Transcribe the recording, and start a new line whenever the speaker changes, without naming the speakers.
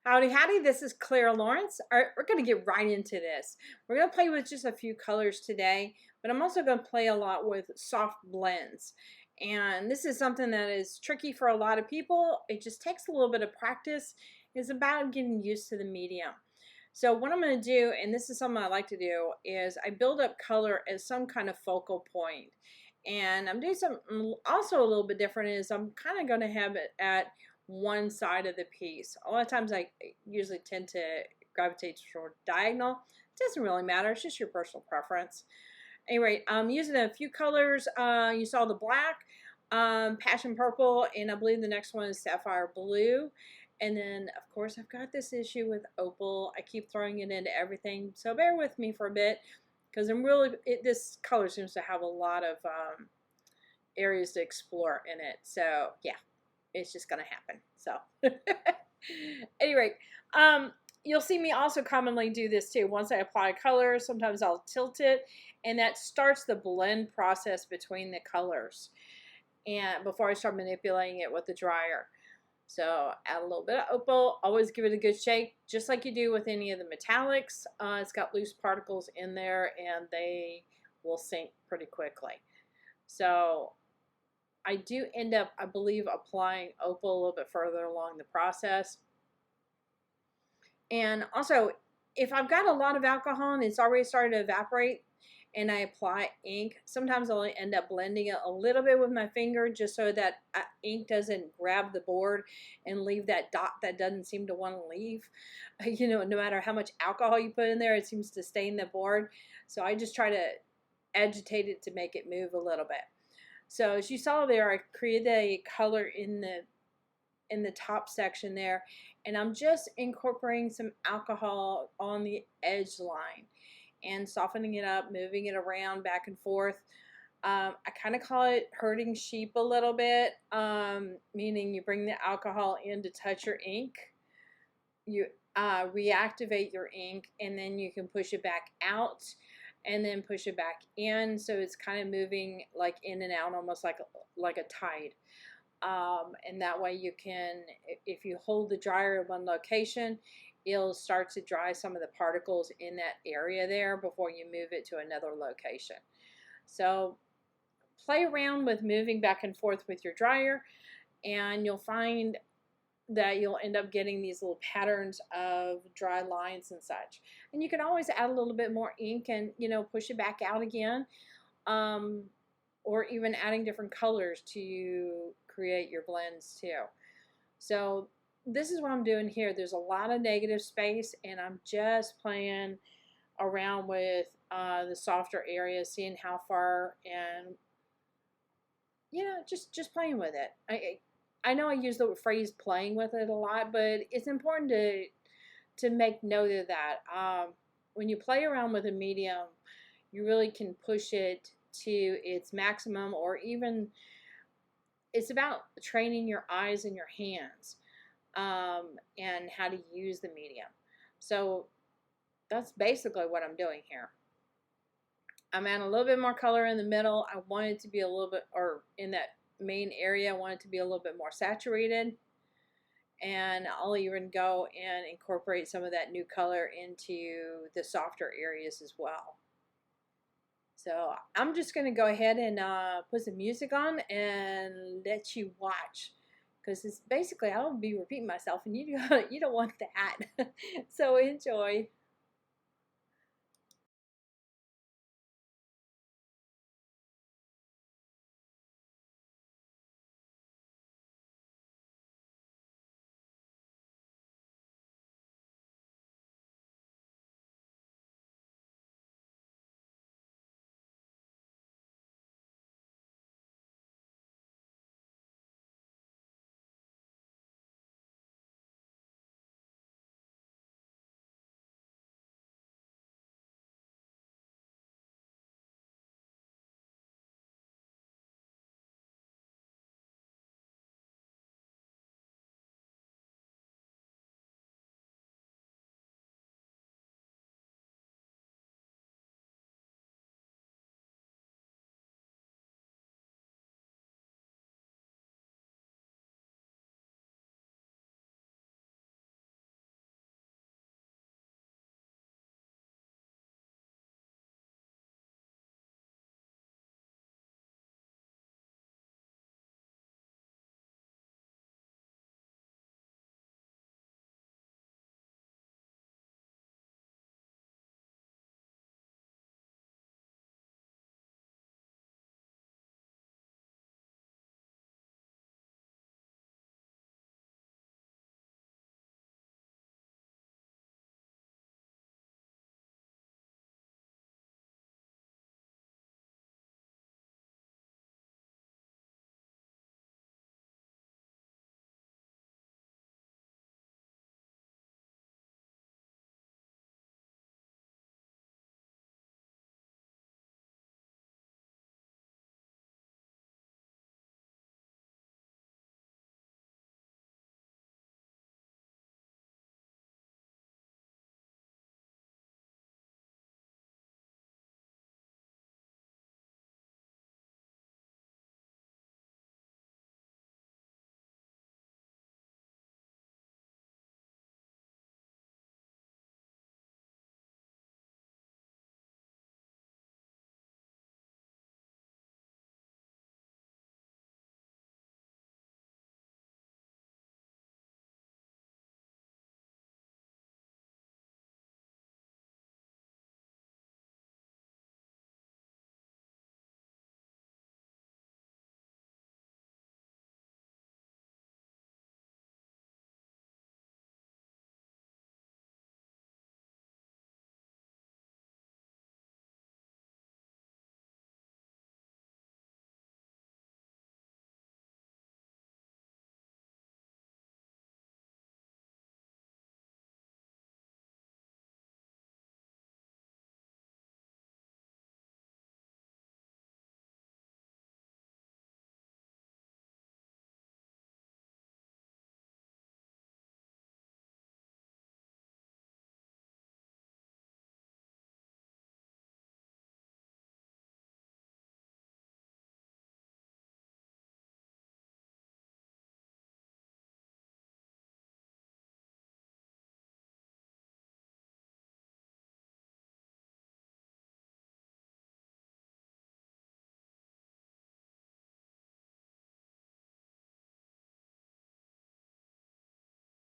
Howdy, howdy, this is Clara Lawrence. We're going to get right into this. We're going to play with just a few colors today, but I'm also going to play a lot with soft blends. And this is something that is tricky for a lot of people. It just takes a little bit of practice. It's about getting used to the medium. So what I'm going to do, and this is something I like to do, is I build up color as some kind of focal point. And I'm doing something also a little bit different is I'm kind of going to have it at one side of the piece. A lot of times I usually tend to gravitate toward diagonal. It doesn't really matter. It's just your personal preference. Anyway, I'm using a few colors. You saw the black, passion purple, and I believe the next one is sapphire blue. And then, of course, I've got this issue with opal. I keep throwing it into everything. So bear with me for a bit because this color seems to have a lot of areas to explore in it. So, yeah. It's just going to happen. So, anyway, you'll see me also commonly do this too. Once I apply color, sometimes I'll tilt it, and that starts the blend process between the colors. And before I start manipulating it with the dryer. So, add a little bit of opal. Always give it a good shake, just like you do with any of the metallics. It's got loose particles in there, and they will sink pretty quickly. So, I do end up, I believe, applying opal a little bit further along the process. And also, if I've got a lot of alcohol and it's already started to evaporate and I apply ink, sometimes I'll end up blending it a little bit with my finger just so that ink doesn't grab the board and leave that dot that doesn't seem to want to leave. You know, no matter how much alcohol you put in there, it seems to stain the board. So I just try to agitate it to make it move a little bit. So as you saw there, I created a color in the top section there, and I'm just incorporating some alcohol on the edge line and softening it up, moving it around back and forth. I kind of call it herding sheep a little bit, meaning you bring the alcohol in to touch your ink, you reactivate your ink, and then you can push it back out and then push it back in, so it's kind of moving like in and out, almost like a tide. And that way you can, if you hold the dryer in one location, it'll start to dry some of the particles in that area there before you move it to another location. So play around with moving back and forth with your dryer, and you'll find that you'll end up getting these little patterns of dry lines and such. And you can always add a little bit more ink and, you know, push it back out again, or even adding different colors to create your blends too. So this is what I'm doing here. There's a lot of negative space, and I'm just playing around with the softer areas, seeing how far, and you know, just playing with it. I know I use the phrase playing with it a lot, but it's important to make note of that. When you play around with a medium, you really can push it to its maximum, or even it's about training your eyes and your hands and how to use the medium. So that's basically what I'm doing here. I'm adding a little bit more color in the middle. I want it to be a little bit, or in that main area, I want it to be a little bit more saturated, and I'll even go and incorporate some of that new color into the softer areas as well. So I'm just going to go ahead and put some music on and let you watch, because it's basically, I'll be repeating myself, and you don't want that. So enjoy.